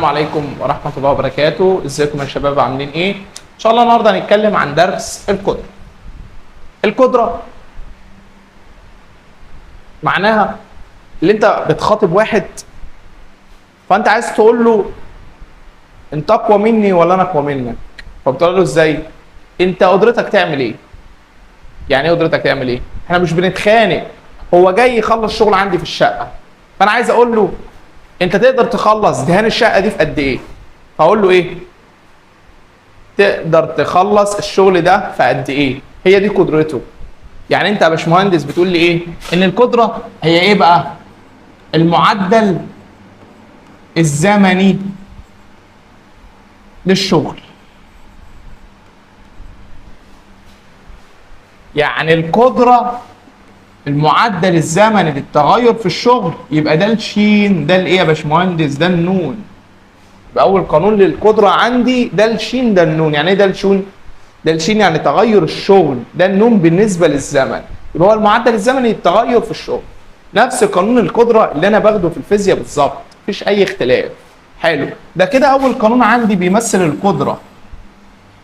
عليكم ورحمة الله وبركاته. ازيكم يا شباب، عاملين ايه؟ ان شاء الله النهارده هنتكلم عن درس القدرة. القدرة معناها اللي انت بتخاطب واحد فانت عايز تقول له انت اقوى مني ولا انا اقوى منك، فبتقول له ازاي؟ انت قدرتك تعمل ايه؟ يعني ايه قدرتك تعمل ايه؟ احنا مش بنتخانق، هو جاي يخلص شغل عندي في الشقة، فانا عايز اقول له انت تقدر تخلص دهان الشقه دي في قد ايه؟ هقول له ايه؟ تقدر تخلص الشغل ده في قد ايه؟ هي دي قدرته. يعني انت يا باشمهندس بتقول لي ايه؟ ان القدره هي ايه بقى؟ المعدل الزمني للشغل. يعني القدره المعدل الزمني للتغير في الشغل، يبقى ده الشين، ده الايه يا باشمهندس؟ ده النون. يبقى اول قانون للقدره عندي ده الشين ده النون. يعني ايه ده الشين؟ ده الشين يعني تغير الشغل، ده النون بالنسبه للزمن، يبقى هو المعدل الزمني للتغير في الشغل. نفس قانون القدره اللي انا باخده في الفيزياء بالظبط، مفيش اي اختلاف. حلو، ده كده اول قانون عندي بيمثل القدره.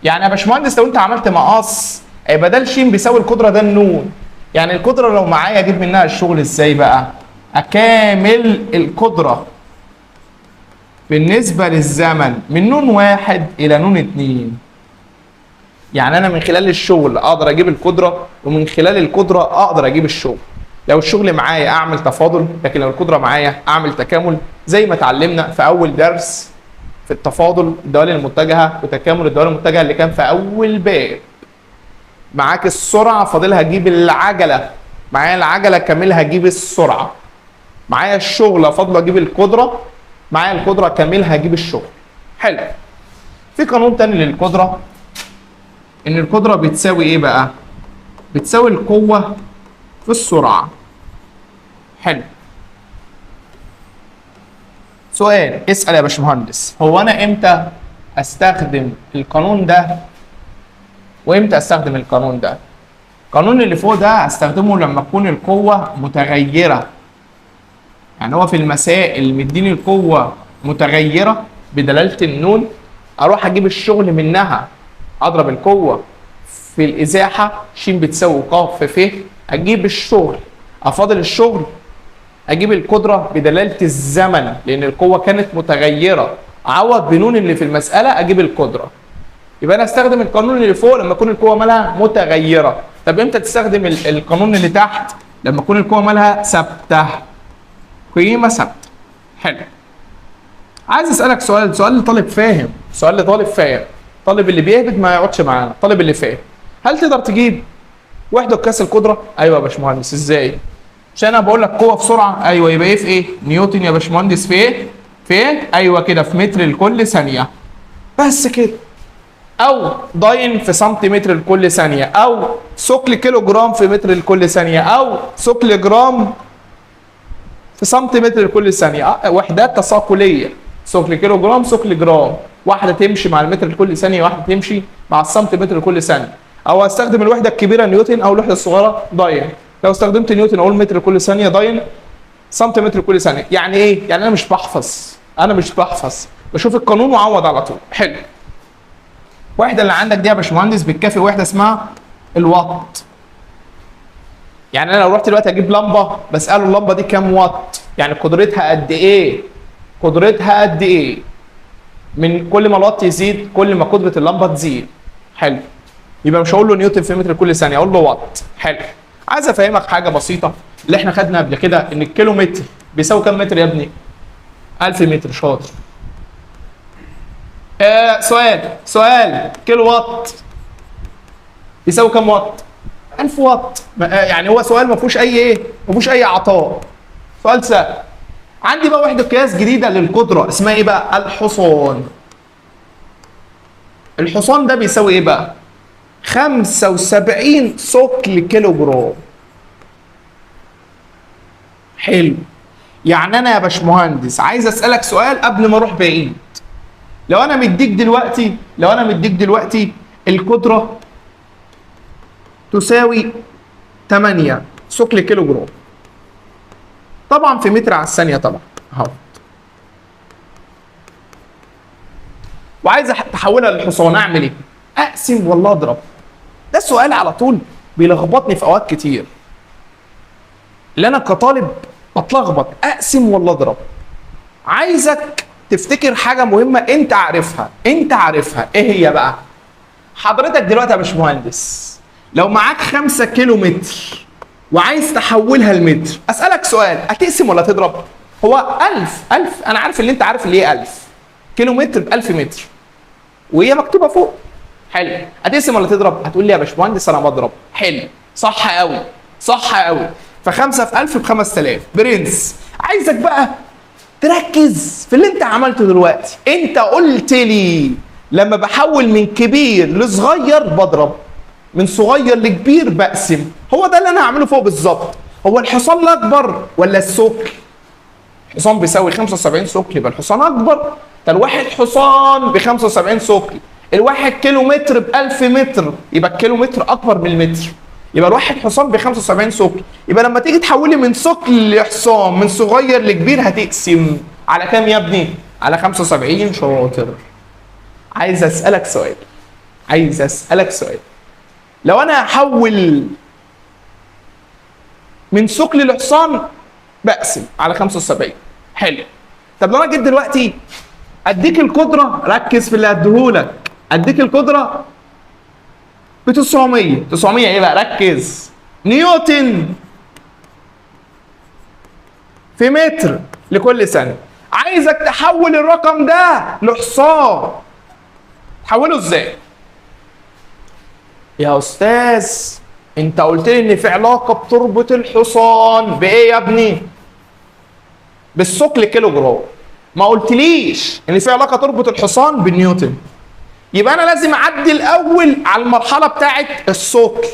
يعني يا باشمهندس لو انت عملت مقص هيبقى ده الشين بيساوي القدره ده النون. يعني القدره لو معايا اجيب منها الشغل ازاي بقى؟ اكامل القدره بالنسبه للزمن من نون 1 الى نون 2. يعني انا من خلال الشغل اقدر اجيب القدره، ومن خلال القدره اقدر اجيب الشغل. لو الشغل معايا اعمل تفاضل، لكن لو القدره معايا اعمل تكامل، زي ما اتعلمنا في اول درس في التفاضل الدوال المتجهه وتكامل الدوال المتجهه اللي كان في اول باب. معاك السرعه فاضلها اجيب العجله، معايا العجله كاملها اجيب السرعه، معايا الشغل فاضله اجيب القدره، معايا القدره كاملها اجيب الشغل. حلو. في قانون تاني للقدره، ان القدره بتساوي ايه بقى؟ بتساوي القوه في السرعه. حلو. سؤال، اسال يا باشمهندس، هو انا امتى استخدم القانون ده وامتى استخدم القانون ده؟ القانون اللي فوق ده هستخدمه لما تكون القوه متغيره. يعني هو في المسائل مديني القوه متغيره بدلاله النون، اروح اجيب الشغل منها، اضرب القوه في الازاحه ش بتساوي ق في ف، اجيب الشغل، افاضل الشغل، اجيب القدره بدلاله الزمن لان القوه كانت متغيره، اعوض بنون اللي في المساله اجيب القدره. يبقى انا استخدم القانون اللي فوق لما تكون القوه مالها متغيره. طب امتى تستخدم القانون اللي تحت؟ لما تكون القوه مالها ثابته، قيمه ثابته. حلو. عايز اسالك سؤال لطالب فاهم، سؤال لطالب فاهم. الطالب اللي بيهبط ما يقعدش معانا، الطالب اللي فاهم. هل تقدر تجيب وحده قياس القدره؟ ايوه يا باشمهندس. ازاي؟ عشان انا بقول لك قوه في سرعه، ايوه يبقى ايه في ايه؟ نيوتن يا باشمهندس. في ايه؟ في ايه؟ ايوه كده، في متر لكل ثانيه. بس كده. او داين في سنتيمتر لكل ثانيه، او ثقل كيلو جرام في متر لكل ثانيه، او ثقل جرام في سنتيمتر لكل ثانيه. وحدات تساقليه، ثقل كيلو جرام، ثقل جرام، واحده تمشي مع المتر لكل ثانيه، واحده تمشي مع السنتيمتر لكل ثانيه. او استخدم الوحده الكبيره نيوتن، او الوحده الصغيره داين. لو استخدمت نيوتن اقول متر لكل ثانيه، داين سنتيمتر لكل ثانيه. يعني ايه؟ يعني انا مش بحفظ، بشوف القانون واعوض على طول. حلو. الوحده اللي عندك دي يا باشمهندس بتكافئ وحده اسمها الوات. يعني انا لو رحت دلوقتي اجيب لمبه بساله اللمبه دي كام وات؟ يعني قدرتها قد ايه؟ قدرتها قد ايه؟ من كل ما الوات يزيد كل ما قدره اللمبه تزيد. حلو. يبقى مش هقول له نيوتن في متر كل ثانيه، اقول له وات. حلو. عايز افهمك حاجه بسيطه اللي احنا خدنا قبل كده، ان الكيلو متر بيساوي كام متر يا ابني؟ 1000 متر. شاطر. سؤال كيلو وات بيساوي كام وات؟ 1000 وات. يعني هو سؤال ما فيهوش اي ايه؟ ما فيهوش اي عطاء. سؤال سهل. عندي بقى وحده قياس جديده للقدره اسمها ايه بقى؟ الحصان. الحصان ده بيساوي ايه بقى؟ 75 ثقل كيلو جرام. حلو. يعني انا يا باشمهندس عايز اسالك سؤال قبل ما اروح بعيد. لو انا مديك دلوقتي القدره تساوي 8 ثقل كيلو جرام، طبعا في متر على الثانيه، طبعا اهو وعايز تحولها للحصان اعمل ايه؟ اقسم ولا اضرب؟ ده السؤال على طول بيلخبطني في اوقات كتير. اللي انا كطالب بتلخبط، اقسم ولا اضرب؟ عايزك تفتكر حاجه مهمه انت عارفها، ايه هي بقى؟ حضرتك دلوقتي يا باشمهندس لو معاك 5 كيلو متر وعايز تحولها لمتر، اسالك سؤال، هتقسم ولا تضرب؟ هو 1000 انا عارف اللي انت عارف اللي ايه 1000 كيلو متر ب 1000 متر وهي مكتوبه فوق. حلو، هتقسم ولا تضرب؟ هتقول لي يا باشمهندس انا بضرب. حلو، صح قوي، ف5 في 1000 ب 5000. برنس، عايزك بقى تركز في اللي انت عملته دلوقتي. انت قلت لي لما بحول من كبير لصغير بضرب، من صغير لكبير بقسم. هو ده اللي انا هعمله فوق بالظبط. هو الحصان الاكبر ولا الثقل؟ الحصان بيساوي 75 ثقل يبقى الحصان اكبر. ده الواحد حصان ب 75 ثقل، الواحد كيلو متر ب 1000 متر يبقى الكيلو متر اكبر من المتر، يبقى الواحد حصان ب 75 ثقل. يبقى لما تيجي تحولي من ثقل لحصان من صغير لكبير هتقسم على كام يا ابني؟ على 75. شاطر. عايز اسالك سؤال، لو انا هحول من ثقل لحصان بقسم على 75. حلو. طب لو انا جيت دلوقتي اديك القدره، ركز في اللي هديهولك، اديك القدره ب 900 ايه بقى؟ ركز، نيوتن في متر لكل ثانيه. عايزك تحول الرقم ده لحصان، تحوله ازاي؟ يا استاذ انت قلت لي ان في علاقه بتربط الحصان بايه يا ابني؟ بالثقل كيلو جرام. ما قلتليش ان في علاقه تربط الحصان بالنيوتن. يبقى انا لازم اعدي الاول على المرحله بتاعه الثقل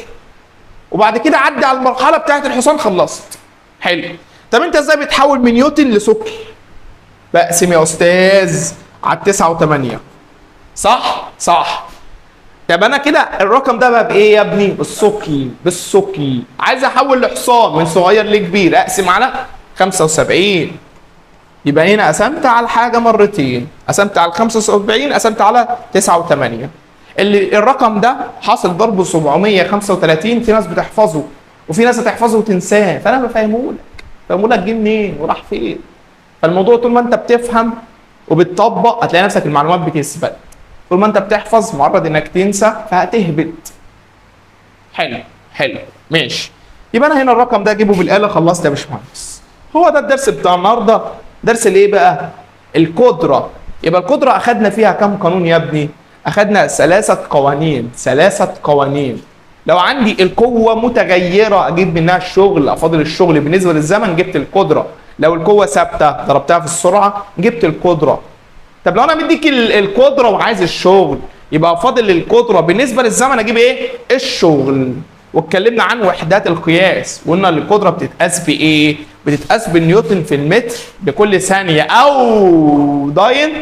وبعد كده اعدي على المرحله بتاعه الحصان. خلصت. حلو. طب انت ازاي بتحول من نيوتن لثقل؟ بقسم يا استاذ على 9 و8. صح. طب انا كده الرقم ده بقى بايه يا ابني؟ بالثقل. عايز احول لحصان من صغير لكبير، اقسم على 75. يبقى هنا قسمت على حاجه مرتين، قسمت على 75، قسمت على 9 و8. اللي الرقم ده حاصل ضربه 735. في ناس بتحفظه وفي ناس هتحفظه وتنساه، فانا بفهمهولك جه منين وراح فين. فالموضوع طول ما انت بتفهم وبتطبق هتلاقي نفسك المعلومات بتثبت. طول ما انت بتحفظ معرض انك تنسى فهتهبط. حلو ماشي. يبقى انا هنا الرقم ده اجيبه بالاله. خلصت يا باشمهندس. هو ده الدرس بتاع النهارده. درس الايه بقى؟ القدره. يبقى القدره اخدنا فيها كام قانون يا ابني؟ اخدنا 3 قوانين. لو عندي القوه متغيره اجيب منها الشغل، افاضل الشغل بالنسبه للزمن، جبت القدره. لو القوه ثابته ضربتها في السرعه جبت القدره. طب لو انا مديك القدره وعايز الشغل يبقى فاضل القدره بالنسبه للزمن اجيب ايه؟ الشغل. واتكلمنا عن وحدات القياس وقلنا ان القدره بتتقاس بايه؟ بتتقاس بالنيوتن في المتر لكل ثانيه، او داين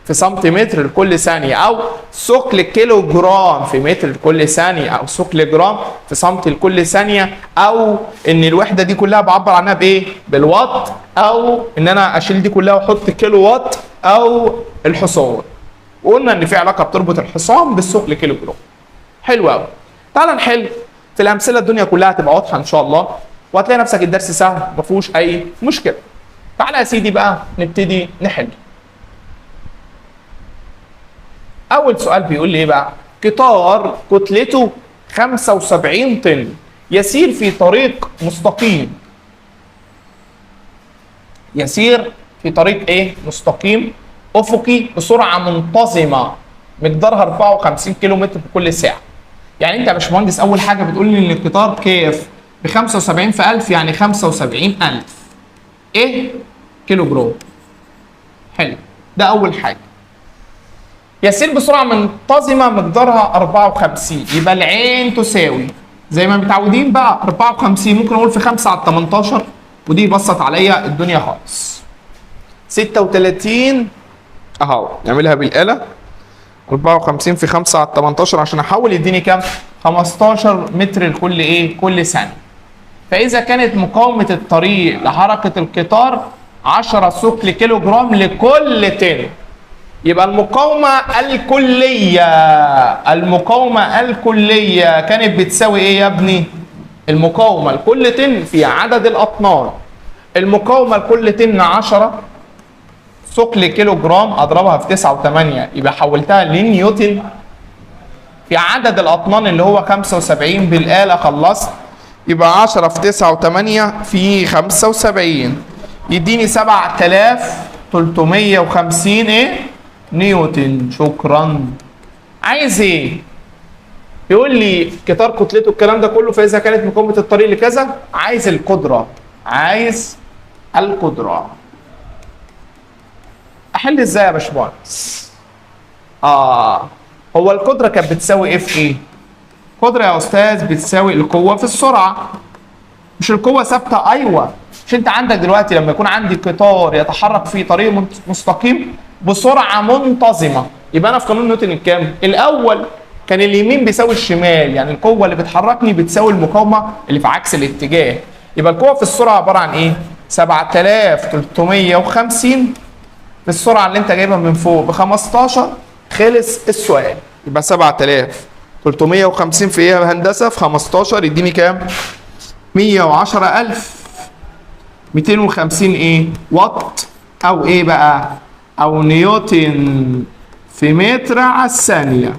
في سنتيمتر لكل ثانيه، او ثقل كيلو جرام في متر لكل ثانيه، او ثقل جرام في سنتي لكل ثانيه، او ان الوحده دي كلها بعبر عنها بايه؟ بالوات، او ان انا اشيل دي كلها واحط كيلو وات، او الحصان. وقلنا ان في علاقه بتربط الحصان بالثقل كيلو جرام. حلو قوي. تعال نحل في الامثله، الدنيا كلها هتبقى واضحه ان شاء الله وهتلاقي نفسك الدرس سهل ما فيهوش اي مشكله. تعالى يا سيدي بقى نبتدي نحل. اول سؤال بيقول لي ايه بقى؟ قطار كتلته 75 طن يسير في طريق مستقيم. يسير في طريق ايه؟ مستقيم افقي بسرعه منتظمه مقدارها 54 كيلو متر في كل ساعه. يعني انت يا باشمهندس اول حاجه بتقول لي ان القطار كيف ب 75 في 1000 يعني 75,000 ايه؟ كيلو جرام. حلو، ده اول حاجه. يسير بسرعه منتظمه مقدارها 54، يبقى العين تساوي زي ما متعودين بقى 54 ممكن اقول في 5 على 18 ودي بسط عليا الدنيا خالص. 36 اهو نعملها بالاله. 54 في 5 على 18 عشان احول يديني كام؟ 15 متر لكل ايه؟ كل ثانيه. فاذا كانت مقاومه الطريق لحركه القطار 10 ثقل كيلو جرام لكل طن. يبقى المقاومة الكلية كانت بتساوي ايه يا ابني؟ المقاومة لكل طن في عدد الأطنان. المقاومة لكل طن 10 ثقل كيلو جرام اضربها في 9 و8 يبقى حولتها لنيوتن في عدد الأطنان اللي هو 75 بالآلة. خلصت. يبقى 10 في 9 و8 في 75 يديني 7350 ايه؟ نيوتن. شكرا. عايز ايه؟ يقول لي قطار كتلته الكلام ده كله، فاذا كانت مقاومه الطريق لكذا عايز القدره. احل ازاي يا باشمهندس؟ هو القدره كانت بتساوي ايه في ايه؟ القدره يا استاذ بتساوي القوه في السرعه. مش القوه ثابته؟ ايوه. مش انت عندك دلوقتي لما يكون عندي قطار يتحرك في طريق مستقيم بسرعه منتظمه، يبقى انا في قانون نيوتن الكام؟ الاول كان اليمين بيساوي الشمال، يعني القوه اللي بتحركني بتساوي المقاومه اللي في عكس الاتجاه. يبقى القوه في السرعه عباره عن ايه؟ 7350 في السرعه اللي انت جايبها من فوق ب 15. خلص السؤال. يبقى 7350 في ايه يا هندسه؟ في 15 يديني كام؟ 110250 ايه؟ وات او ايه بقى؟ او نيوتن في متر على الثانيه.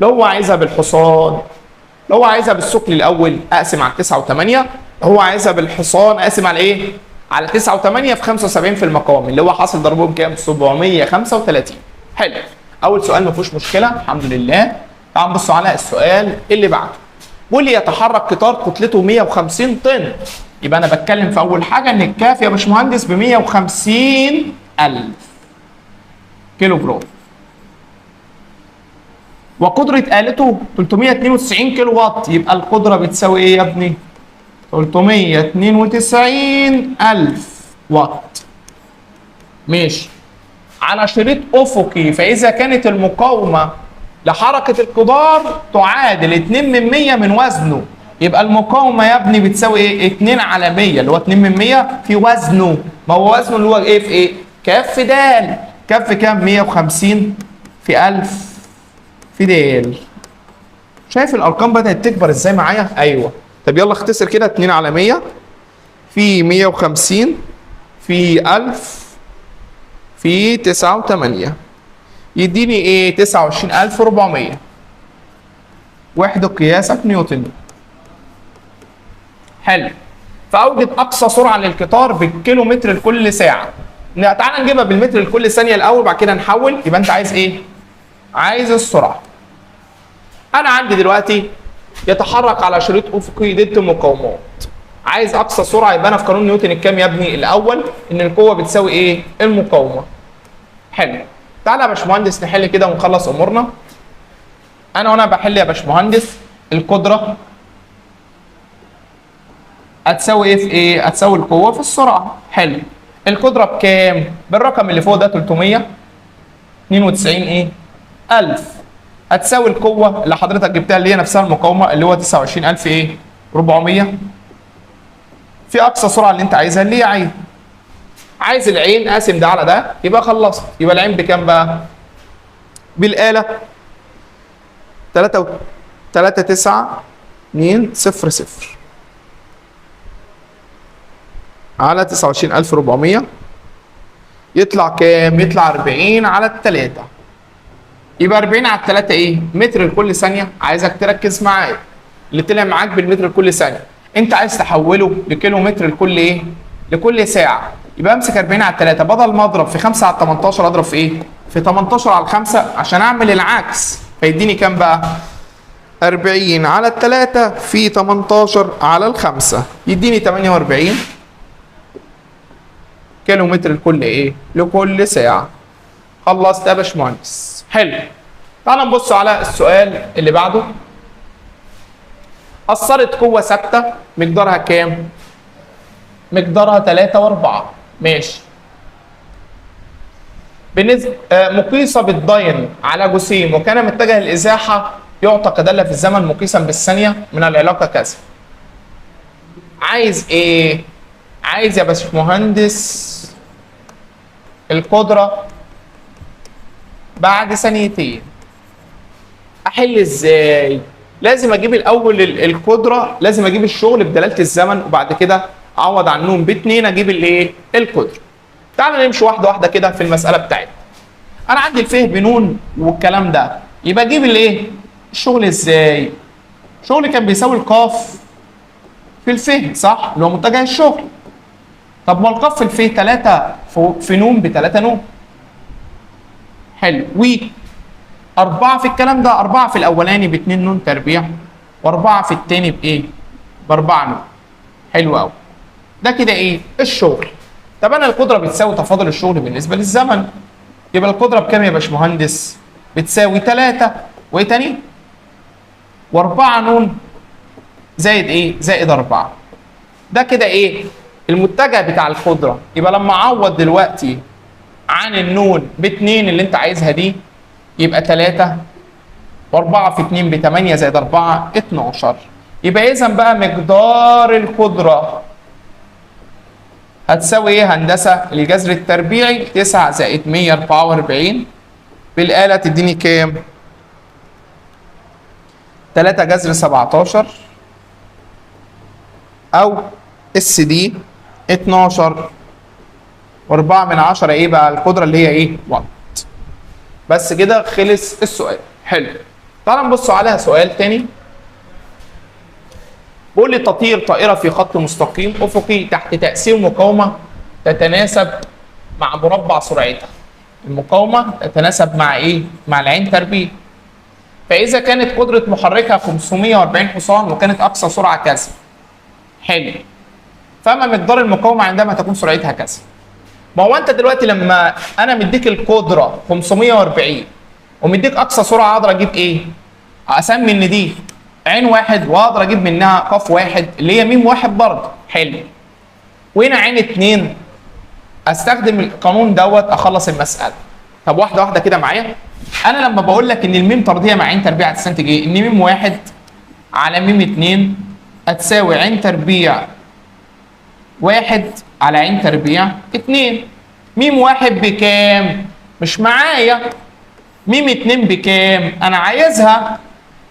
لو هو عايزها بالحصان، لو هو عايزها بالثقل الاول اقسم على 9 و8، لو هو عايزها بالحصان اقسم على ايه؟ على 9 و8 في 75 في المقام اللي هو حاصل ضربهم كام؟ 735. حلو. اول سؤال ما فيهوش مشكله الحمد لله. تعالوا نبص على السؤال اللي بعده. بيقول لي يتحرك قطار كتلته 150 طن. يبقى انا بتكلم في اول حاجه ان الكاف يا باشمهندس ب 150,000 كيلو جرام، وقدرة آلته 392 كيلو وات. يبقى القدرة بتساوي ايه يا ابني؟ 392,000 وات. ماشي. على شريط أفقي، فإذا كانت المقاومة لحركة القطار تعادل 2 من 100 من وزنه، يبقى المقاومة يا ابني بتساوي ايه؟ 2 على 100 اللي هو 2 من 100 في وزنه. ما هو وزنه اللي هو ايه في ايه؟ كاف في دال. كاف في كام؟ 150 في 1000 في دال. شايف الارقام بدات تكبر ازاي معايا؟ ايوه. طب يلا اختصر كده. 2 على 100 في 150 في 1000 في 9 و8 يديني ايه؟ 29400. وحده قياسك نيوتن. حلو. فاوجد اقصى سرعه للقطار بالكيلومتر لكل ساعه. تعال نجيبها بالمتر لكل ثانيه الاول، بعد كده نحول. يبقى انت عايز ايه؟ عايز السرعه. انا عندي دلوقتي يتحرك على شريط افقي ضد مقاومات. عايز اقصى سرعه. يبقى انا في قانون نيوتن الكام يا ابني؟ الاول ان القوه بتساوي ايه؟ المقاومه. حلو. تعالى يا باشمهندس نحل كده ونخلص امورنا. وانا بحل يا باشمهندس القدره هتساوي ايه في ايه؟ هتساوي القوه في السرعه. حلو. القدره بكام؟ بالرقم اللي فوق ده 392 ايه؟ 1000. هتساوي القوه اللي حضرتك جبتها اللي هي نفسها المقاومه اللي هو 29000 ايه؟ 400 في اقصى سرعه اللي انت عايزها اللي هي عايز العين. اقسم ده على ده يبقى خلصت. يبقى العين بكام بقى؟ بالاله 39200 على 29400 يطلع كام؟ يطلع 40 على 3. يبقى 40 على 3 ايه؟ متر لكل ثانيه. عايزك تركز معايا. اللي طلع معاك بالمتر لكل ثانيه انت عايز تحوله لكيلو متر لكل ايه؟ لكل ساعه. يبقى امسك 40 على 3 بدل ما اضرب في 5 على 18 اضرب في ايه؟ في 18 على 5 عشان اعمل العكس. فيديني كام بقى؟ 40 على 3 في 18 على 5 يديني 48 كيلو متر لكل ايه؟ لكل ساعه. خلصت يا باشمهندس. حلو. تعال نبص على السؤال اللي بعده. أثرت قوة ثابتة مقدارها كام؟ مقدارها 3 و4. ماشي. مقيسة بالداين على جسيم وكان متجه الإزاحة يعطى كدالة في الزمن مقيسا بالثانية من العلاقة كذا. عايز إيه؟ عايز يا باشمهندس القدرة بعد ثانيتين. احل ازاي؟ لازم اجيب الاول القدره، لازم اجيب الشغل بدلاله الزمن، وبعد كده اعوض عنهم باتنين اجيب الايه؟ القدره. تعال نمشي واحده واحده كده في المساله بتاعتنا. انا عندي الفه بنون والكلام ده، يبقى اجيب الايه؟ الشغل ازاي؟ الشغل كان بيساوي القاف في الفه، صح؟ اللي هو متجه الشغل. طب ما القاف في الفه 3 في نون ب 3 نون. حلو. أربعة في الكلام ده، 4 في الأولاني ب2 نون تربيع، و4 في التاني بإيه؟ ب4 نون. حلو أوي. ده كده إيه؟ الشغل. طب أنا القدرة بتساوي تفاضل الشغل بالنسبة للزمن. يبقى القدرة بكام يا باشمهندس؟ بتساوي 3 وإيه تاني؟ و4 نون زائد إيه؟ زائد 4. ده كده إيه؟ المتجه بتاع القدرة. يبقى لما أعوض دلوقتي عن النون ب2 اللي أنت عايزها دي، يبقى 3 و4 في 2 ب 8 زائد 4 12. يبقى إذا بقى مقدار القدرة هتساوي إيه هندسة؟ الجذر التربيعي 9 زائد 144 بالآلة تديني كام؟ 3 جذر 17 أو اس دي 12 و4 من 10 إيه بقى القدرة اللي هي إيه؟ 1. بس كده خلص السؤال. حلو. تعال نبص عليها سؤال تاني. بيقول لي تطير طائرة في خط مستقيم أفقي تحت تأثير مقاومة تتناسب مع مربع سرعتها. المقاومة تتناسب مع إيه؟ مع العين تربيع. فإذا كانت قدرة محركها 540 حصان وكانت أقصى سرعة كذا. حلو. فما مقدار المقاومة عندما تكون سرعتها كذا. ما هو انت دلوقتي لما انا مديك القدره 540 ومديك اقصى سرعه، اقدر اجيب ايه؟ اسمي ان دي عين واحد واقدر اجيب منها قاف واحد اللي هي ميم واحد برضه. حلو. وهنا عين 2 استخدم القانون دوت اخلص المساله. طب واحده واحده كده معايا. انا لما بقول لك ان الميم طرديه مع عين تربيع هتستنتج ايه؟ ان ميم واحد على ميم 2 هتساوي عين تربيع 1 على عين تربيع 2. ميم واحد بكام؟ مش معايا. ميم 2 بكام؟ انا عايزها.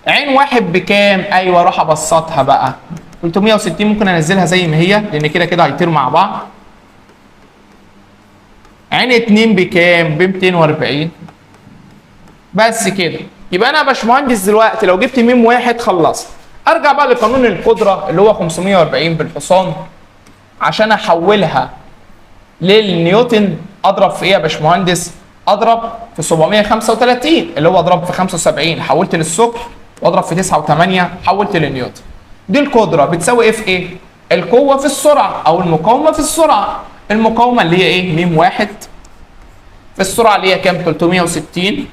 عين واحد بكام؟ ايوه اروح ابسطها بقى. 360 ممكن انزلها زي ما هي لان كده كده هيطيروا مع بعض. عين 2 بكام؟ ب 240. بس كده. يبقى انا يا باشمهندس دلوقتي لو جبت ميم واحد خلصت. ارجع بقى لقانون القدره اللي هو 540 بالحصان عشان احولها للنيوتن. اضرب في ايه يا باشمهندس؟ اضرب في 735 اللي هو اضرب في 75 حولت للثقل، واضرب في 9 و8 حولت للنيوتن. دي القدره بتساوي ايه في ايه؟ القوه في السرعه او المقاومه في السرعه. المقاومه اللي هي ايه؟ ميم واحد في السرعه اللي هي كام؟ 360.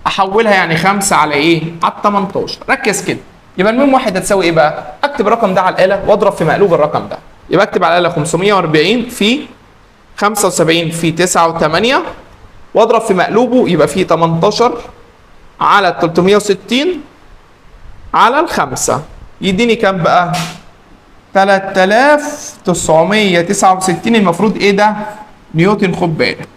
احولها يعني 5 على ايه؟ على 18. ركز كده. يبقى الميم واحد هتساوي ايه بقى؟ اكتب الرقم ده على الاله واضرب في مقلوب الرقم ده. يبقى اكتب على الاله 540 في 75 في 9 و8 واضرب في مقلوبه يبقى فيه 18 على 360 على الخمسة يديني كام بقى؟ 3969. المفروض ايه ده؟ نيوتن. خد بالك.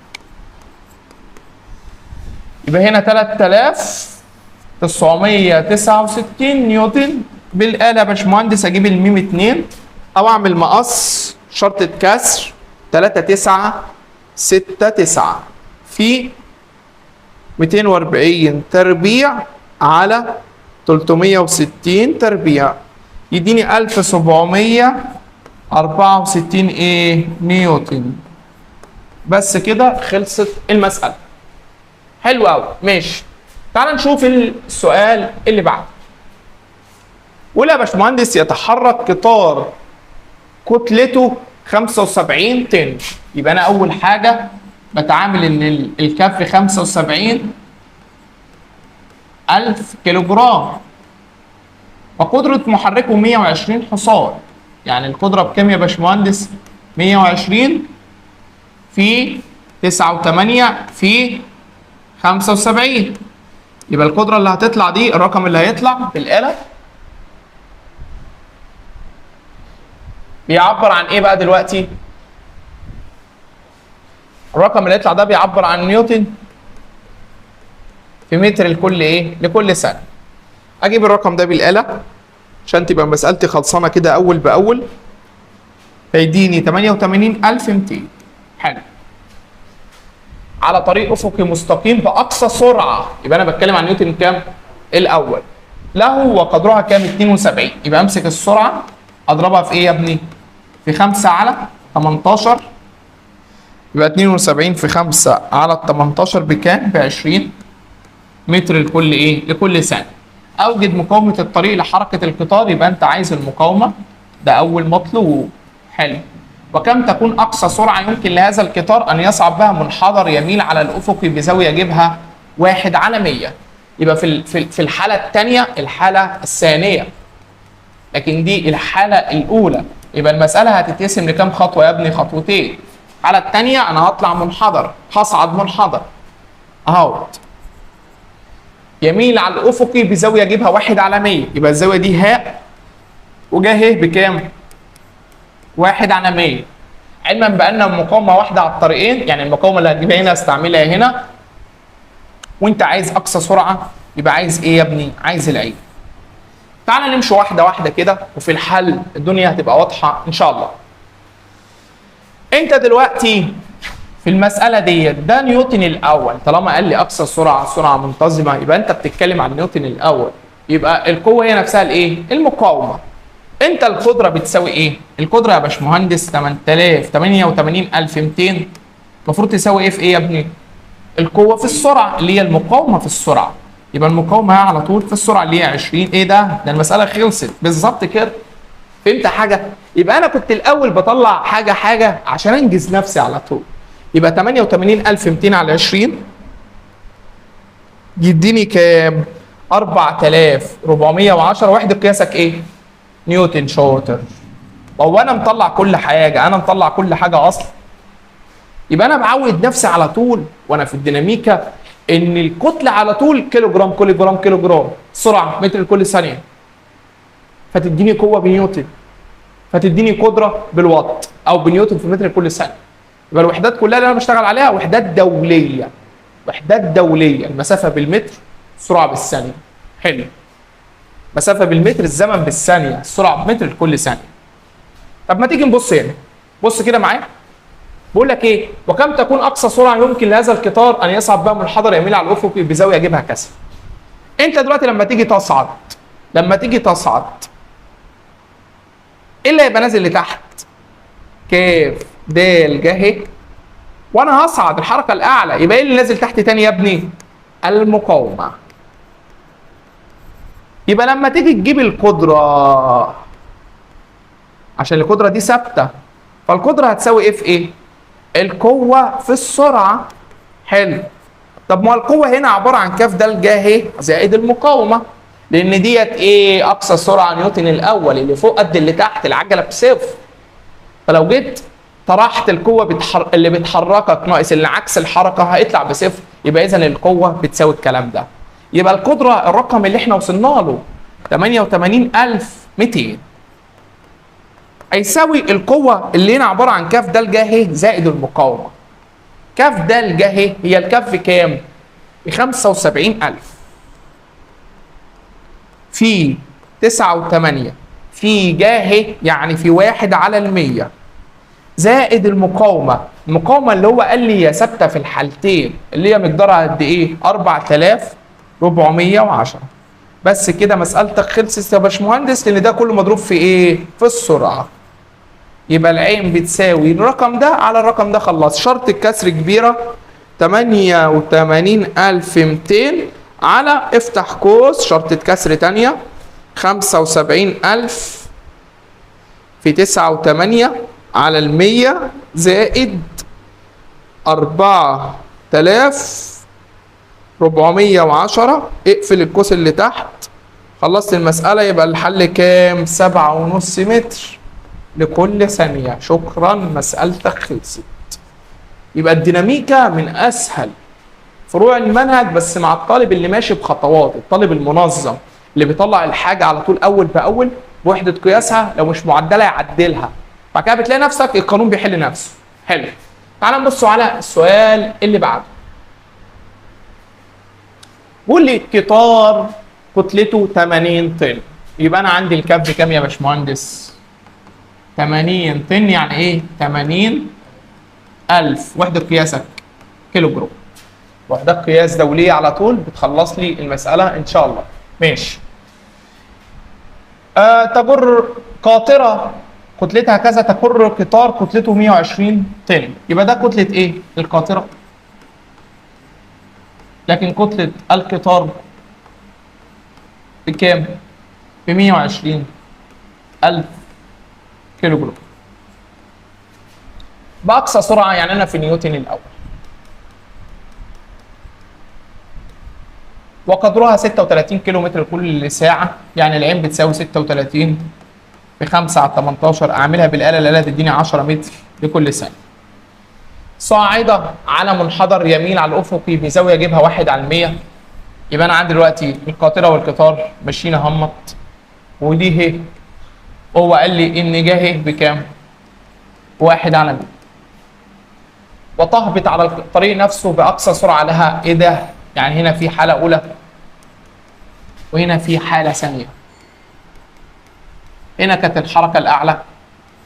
يبقى هنا 3969 نيوتن. بالآلة يا باشمهندس اجيب الميم 2 او اعمل مقص شرطة كسر 3969 في 240 تربيع على 360 تربيع يديني 1764 ايه؟ نيوتن. بس كده خلصت المسألة. حلو قوي. ماشي. تعال نشوف السؤال اللي بعده. ولا يا باشمهندس يتحرك قطار كتلته 75 طن. يبقى انا اول حاجه بتعامل ان الكف 75,000 كيلو جرام وقدره محركه 120 حصان. يعني القدره بكام يا باشمهندس؟ 120 في 9 و8 في 75. يبقى القدره اللي هتطلع دي الرقم اللي هيطلع بالاله بيعبر عن ايه بقى دلوقتي؟ الرقم اللي يطلع ده بيعبر عن نيوتن في متر لكل ايه؟ لكل ثانيه. اجيب الرقم ده بالاله عشان تبقى مسألتي خلصانه كده اول باول. فيديني 88,200. حلو. على طريق افقي مستقيم باقصى سرعه، يبقى انا بتكلم عن نيوتن كام؟ الاول. له وقدرها كام؟ 72. يبقى امسك السرعه اضربها في ايه يا ابني؟ في 5 على 18. يبقى 72 في 5 على 18 بكام؟ ب 20 متر لكل ايه؟ لكل ثانيه. اوجد مقاومه الطريق لحركه القطار، يبقى انت عايز المقاومه، ده اول مطلوب. حلو. وكم تكون اقصى سرعه يمكن لهذا القطار ان يصعد بها منحدر يميل على الافق بزاويه جيبها 1 على 100. يبقى في الحاله الثانيه، الحاله الثانيه، لكن دي الحاله الاولى. يبقى المساله هتتقسم لكام خطوه يا ابني؟ خطوتين. الحاله الثانيه انا هطلع منحدر، هصعد منحدر اهوت، يميل على الافقي بزاويه جيبها 1 على 100. يبقى الزاويه دي هاء وجا ه بكام؟ 1 على 100. علما بان المقاومه واحده على الطريقين، يعني المقاومه اللي هتجيبها هنا استعملها هنا. وانت عايز اقصى سرعه، يبقى عايز ايه يا ابني؟ عايز العين. تعالى نمشي واحده واحده كده، وفي الحل الدنيا هتبقى واضحه ان شاء الله. انت دلوقتي في المساله ديت، ده نيوتن الاول. طالما قال لي اقصى سرعه منتظمه، يبقى انت بتتكلم عن نيوتن الاول. يبقى القوه هي نفسها الايه؟ المقاومه. انت القدره بتساوي ايه؟ القدره يا باشمهندس 88,200 المفروض تساوي ايه في ايه يا ابني؟ القوه في السرعه اللي هي المقاومه في السرعه. يبقى المقاومه على طول في السرعه اللي هي 20. ايه ده المساله خلصت بالظبط كده. فهمت حاجه؟ يبقى انا كنت الاول بطلع حاجه عشان انجز نفسي على طول. يبقى 88,200 على 20 يديني كام؟ 4,410. وحده قياسك ايه؟ نيوتن. شاطر. هو انا مطلع كل حاجه، انا مطلع كل حاجه اصلا. يبقى انا بعود نفسي على طول وانا في الديناميكا ان الكتله على طول كيلو جرام كل جرام كيلو جرام، سرعه متر لكل ثانيه، فتديني قوه بنيوتن، فتديني قدره بالوات او بنيوتن في متر لكل ثانيه. يبقى الوحدات كلها اللي انا بشتغل عليها وحدات دوليه. وحدات دوليه، المسافه بالمتر، السرعه بالثانيه. حلو. مسافه بالمتر، الزمن بالثانيه، السرعه بمتر لكل ثانيه. طب ما تيجي نبص هنا. بص كده معايا. بقول لك ايه؟ وكم تكون اقصى سرعه يمكن لهذا القطار ان يصعد بها منحدر يميل على الافق بزاويه جيبها كذا. انت دلوقتي لما تيجي تصعد، ايه اللي هيبقى نازل لتحت؟ كاف د ج ه. وانا هصعد الحركه الاعلى، يبقى ايه اللي نازل تحت تاني يا ابني؟ المقاومه. يبقى لما تيجي تجيب القدره، عشان القدره دي ثابته، فالقدره هتساوي ايه في ايه؟ القوه في السرعه. حلو. طب ما القوه هنا عباره عن كاف د ج ه زائد المقاومه، لان ديت ايه؟ اقصى سرعه نيوتن الاول، اللي فوق قد اللي تحت، العجله بصفر. فلو جيت طرحت القوه اللي بتحركك ناقص اللي عكس الحركه هيطلع بصفر. يبقى اذا القوه بتساوي الكلام ده. يبقى القدره الرقم اللي احنا وصلنا له 88,200 هيساوي القوه اللي هنا عباره عن كاف د ج ه زائد المقاومه. كاف د ج ه هي الكف كام؟ ب 75,000 في 9 و8 في ج ه، يعني في 1 على 100 زائد المقاومه. المقاومه اللي هو قال لي هي ثابته في الحالتين، اللي هي مقدارها قد ايه؟ 4,410. بس كده مسألتك خلصت يا باشمهندس، لان ده كله مضروب في ايه؟ في السرعه. يبقى العين بتساوي الرقم ده على الرقم ده. خلص. شرط الكسر كبيره 88,200 على، افتح قوس، شرطة كسر تانية 75,000 في 9 و8 على 100 زائد 4,410. اقفل القوس اللي تحت. خلصت المسألة. يبقى الحل كام؟ 7.5 متر لكل ثانية. شكرا، مسألتك خلصت. يبقى الديناميكا من أسهل فروع المنهج، بس مع الطالب اللي ماشي بخطوات، الطالب المنظم اللي بيطلع الحاجة على طول أول بأول بوحدة قياسها، لو مش معدلة يعدلها. بعد كده بتلاقي نفسك القانون بيحل نفسه. حلو. تعال نبصوا على السؤال اللي بعده. بيقول لي قطار كتلته 80 طن، يبقى انا عندي الكاب بكام يا باشمهندس؟ 80 طن، يعني ايه 80,000 وحدة قياسك كيلو جرام. وحدات قياس دولية على طول بتخلص لي المسألة إن شاء الله. ماشي. تجر قاطرة كتلتها كذا، تجر قطار كتلته 120 طن، يبقى ده كتلة إيه؟ القاطرة. لكن كتلة القطار بكام؟ ب 120,000 كيلو جرام. بأقصى سرعة، يعني أنا في نيوتن الأول. وقدرها 36 كيلو متر كل ساعة، يعني العين بتساوي 36 في 5 على 18، أعملها بالآلة، الآلة تديني 10 متر لكل ثانية. صاعدة على منحدر يميل على الأفقي بزاوية أجيبها 1 على 100. يبقى أنا عندي دلوقتي القاطرة والقطار ماشيين همط، ودي هي. هو قال لي إن جه هي بكام؟ 1 على 100. وتهبط على الطريق نفسه بأقصى سرعة لها. إيه ده؟ يعني هنا في حالة أولى وهنا في حالة ثانية. هنا كانت الحركة الأعلى،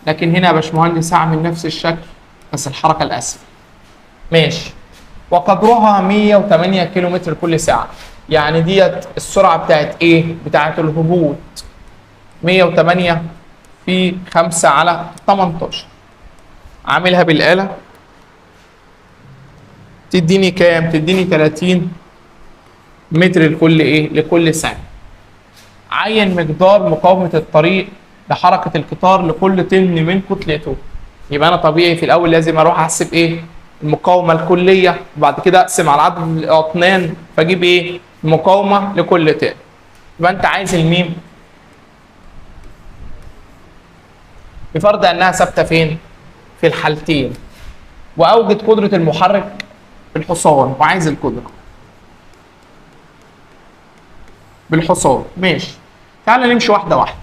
لكن هنا يا باشمهندس هعمل نفس الشكل بس الحركة الأسفل. ماشي. وقدرها 108 كيلو متر كل ساعة، يعني ديت السرعة بتاعت إيه؟ بتاعت الهبوط. 108 في 5 على 18. عاملها بالآلة تديني كام؟ تديني 30 متر لكل ايه؟ لكل ثانية. عين مقدار مقاومة الطريق لحركة القطار لكل طن من كتلته. يبقى انا طبيعي في الاول لازم اروح احسب ايه؟ المقاومة الكلية، وبعد كده اقسم على عدد الاطنان فاجيب ايه؟ المقاومة لكل طن. يبقى انت عايز الميم بفرض انها ثابتة فين؟ في الحالتين. واوجد قدرة المحرك بالحصان، وعايز القدرة بالحصان. ماشي. تعالى نمشي واحدة واحدة.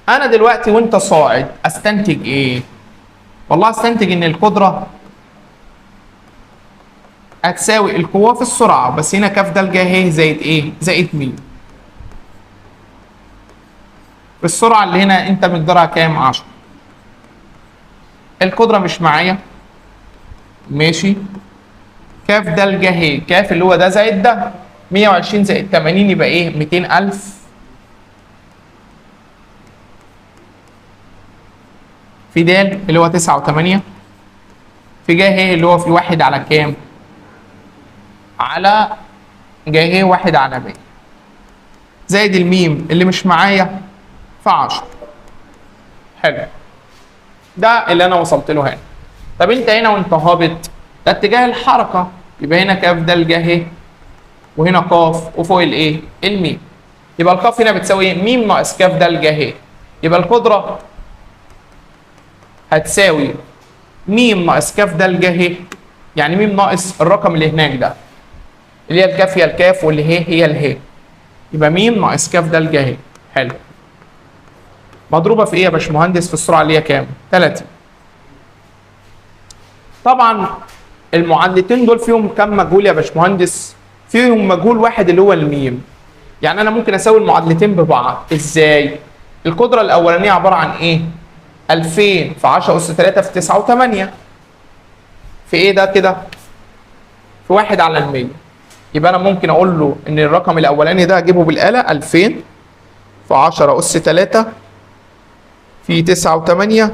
أنا دلوقتي وأنت صاعد أستنتج إيه؟ والله أستنتج إن القدرة هتساوي القوة في السرعة، بس هنا كاف د ج ه زائد إيه؟ زائد مين؟ السرعة اللي هنا أنت مقدارها كام؟ 10. القدرة مش معايا. ماشي. كاف د ج ه، كاف اللي هو ده زائد ده، 120 زائد 80 يبقى إيه؟ 200,000 في د اللي هو 9 و8 في ج ه اللي هو في 1 على كام؟ على ج ه 1 على 100 زائد الميم اللي مش معايا في 10. حلو. ده اللي انا وصلت له هنا. طب انت هنا وانت هابط ده اتجاه الحركه، يبقى هنا كاف د ج ه وهنا قاف وفوق الايه؟ الميم. يبقى القاف هنا بتساوي ميم ناقص كاف د ج ه. يبقى القدره هتساوي ميم ناقص كاف د ج ه، يعني ميم ناقص الرقم اللي هناك ده اللي هي الكاف هي الكاف واللي هي اله. يبقى ميم ناقص كاف د ج ه. حلو. مضروبه في ايه يا باشمهندس؟ في السرعه اللي هي كام؟ 30. طبعا المعادلتين دول فيهم كام مجهول يا باشمهندس؟ فيهم مجهول واحد اللي هو الميم. يعني انا ممكن اساوي المعادلتين ببعض. ازاي؟ القدره الاولانيه عباره عن ايه؟ 2000 في 10 اس 3 في 9 و8 في ايه ده كده؟ في 1 على 100. يبقى انا ممكن اقول له ان الرقم الاولاني ده اجيبه بالاله 2000 في 10 اس 3 في 9 و8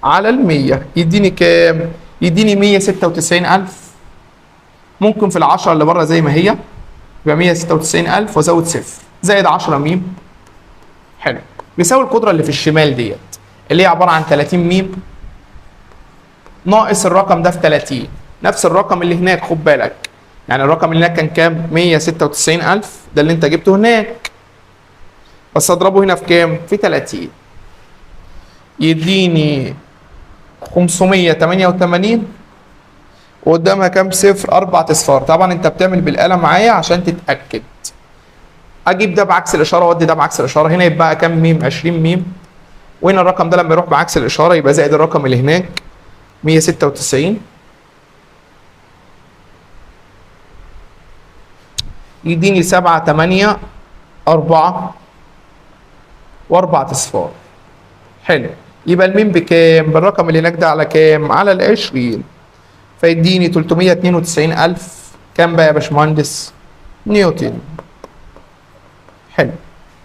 على 100 يديني كام؟ يديني 196,000. ممكن في ال10 اللي بره زي ما هي يبقى 196,000 وازود صفر زائد 10 ميم. حلو. بيساوي القدره اللي في الشمال ديت اللي هي عباره عن 30 ميم ناقص الرقم ده في 30، نفس الرقم اللي هناك. خد بالك، يعني الرقم اللي هناك كان كام؟ 196,000 ده اللي انت جبته هناك، بس اضربه هنا في كام؟ في 30 يديني 588 وقدامها كام صفر؟ 4 اصفار. طبعا انت بتعمل بالاله معايا عشان تتاكد. اجيب ده بعكس الاشاره وادي ده بعكس الاشاره. هنا يبقى كام ميم؟ 20 ميم. وهنا الرقم ده لما يروح بعكس الاشاره يبقى زائد الرقم اللي هناك 196. يديني 7 8 4 و4 اصفار. حلو، يبقى المين بكام؟ بالرقم اللي هناك ده على كام؟ على ال 20. فيديني 392,000 كام بقى يا باشمهندس؟ نيوتن. حلو،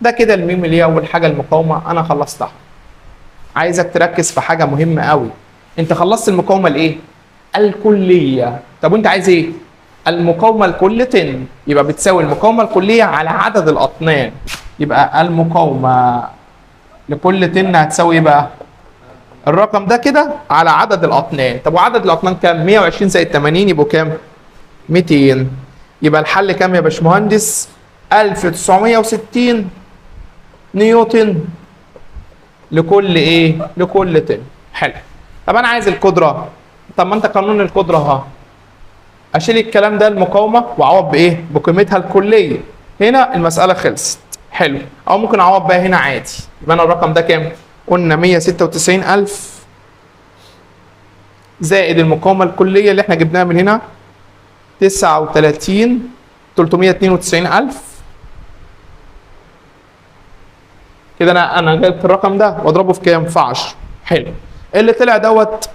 ده كده الميم اللي هي اول حاجه المقاومه انا خلصتها. عايزك تركز في حاجه مهمه قوي. انت خلصت المقاومه الايه؟ الكليه. طب وانت عايز ايه؟ المقاومه الكليه يبقى بتساوي المقاومه الكليه على عدد الاطنان. يبقى المقاومه لكل طن هتساوي ايه بقى؟ الرقم ده كده على عدد الاطنان. طب وعدد الاطنان كام؟ 120 زائد 80 يبقوا كام؟ 200. يبقى الحل كام يا باشمهندس؟ 1960 نيوتن لكل ايه؟ لكل طن. حلو. طب انا عايز القدره. طب ما انت قانون القدره اهو. اشيل الكلام ده المقاومه واعوض بايه؟ بقيمتها الكليه. هنا المساله خلصت. حلو. او ممكن اعوض بقى هنا عادي. يبقى انا الرقم ده كام؟ قلنا 196,000 زائد المقاومه الكليه اللي احنا جبناها من هنا 392,000 كده. انا جبت الرقم ده واضربه في كام؟ في 10. حلو. اللي طلع دوت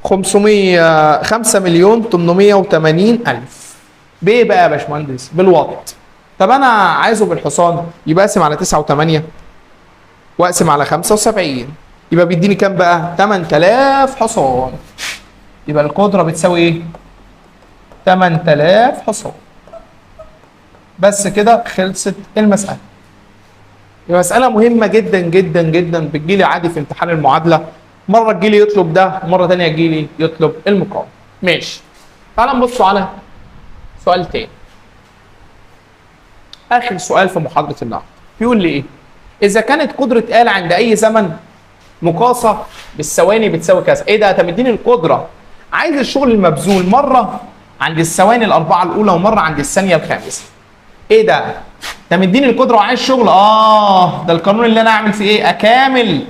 5,880,000 بايه بقى يا باشمهندس؟ بالوات. طب انا عايزه بالحصان، يبقى اقسم على 9 و8 واقسم على 75 يبقى بيديني كام بقى؟ 8,000 حصان. يبقى القدره بتساوي ايه؟ 8,000 حصان. بس كده خلصت المساله. يبقى مساله مهمه جدا جدا جدا، بتجيلي عادي في امتحان المعادله. مره تجيلي يطلب ده، مره ثانيه يجيلي يطلب المقاومه. ماشي. تعال نبص على سؤال تاني. اخر سؤال في محاضره النهارده بيقول لي ايه؟ اذا كانت قدره آلة عند اي زمن مقاسه بالثواني بتساوي كذا. ايه ده؟ انت مديني القدره، عايز الشغل المبذول مره عند الثواني الاربعه الاولى ومره عند الثانيه الخامسه. ايه ده؟ انت مديني القدره وعايز شغل. ده القانون اللي انا اعمل فيه ايه؟ اكامل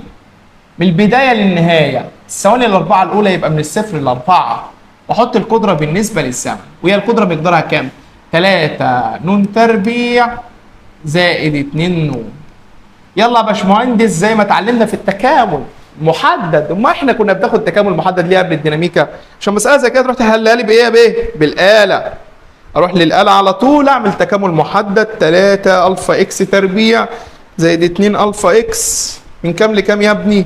من البدايه للنهايه. الثواني الاربعه الاولى يبقى من الصفر للاربعه، واحط القدره بالنسبه للزمن. وهي القدره مقدارها كام؟ 3 نون تربيع زائد 2 نون. يلا يا باشمهندس زي ما اتعلمنا في التكامل محدد. وما احنا كنا بناخد تكامل محدد ليه قبل الديناميكا؟ عشان مساله زي كده تروح تحلها لي بايه؟ بالاله. اروح للاله على طول اعمل تكامل محدد. 3 الفا اكس تربيع زائد 2 الفا اكس من كام لكام يا ابني؟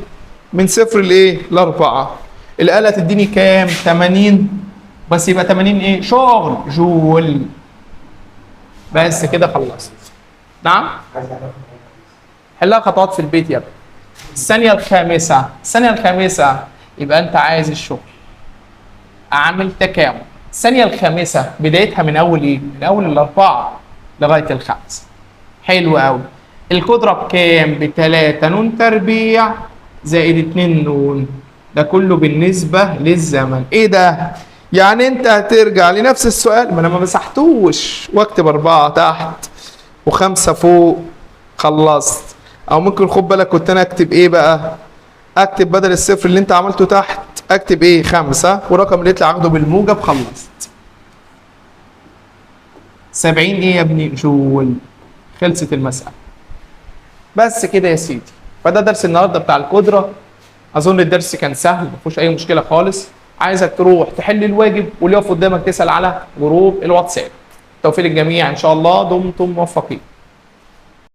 من صفر لايه؟ لاربعه. الاله تديني كام؟ 80. بس يبقى 80 ايه؟ شغل جول. بس كده خلصت. نعم؟ حلها خطوات في البيت يا ابني. الثانيه الخامسه يبقى انت عايز الشغل. اعمل تكامل. الثانيه الخامسه بدايتها من اول ايه؟ من اول الاربعه لغايه الخمسه. حلو قوي. القدره بكام؟ ب3 نون تربيع زائد 2 نون. ده كله بالنسبه للزمن. ايه ده؟ يعني انت هترجع لنفس السؤال، ما انا ما مسحتوش، واكتب 4 تحت و5 فوق. خلصت. او ممكن خد بالك كنت انا اكتب ايه بقى؟ اكتب بدل الصفر اللي انت عملته تحت اكتب ايه؟ 5 والرقم اللي يطلع اخده بالموجب. خلصت. 70 ايه يا ابني؟ جول. خلصت المسألة. بس كده يا سيدي. فده درس النهارده بتاع القدرة. اظن الدرس كان سهل ما فيهوش اي مشكلة خالص. عايزك تروح تحل الواجب واللي يقف قدامك تسأل على جروب الواتساب. توفيق للجميع ان شاء الله. دمتم موفقين.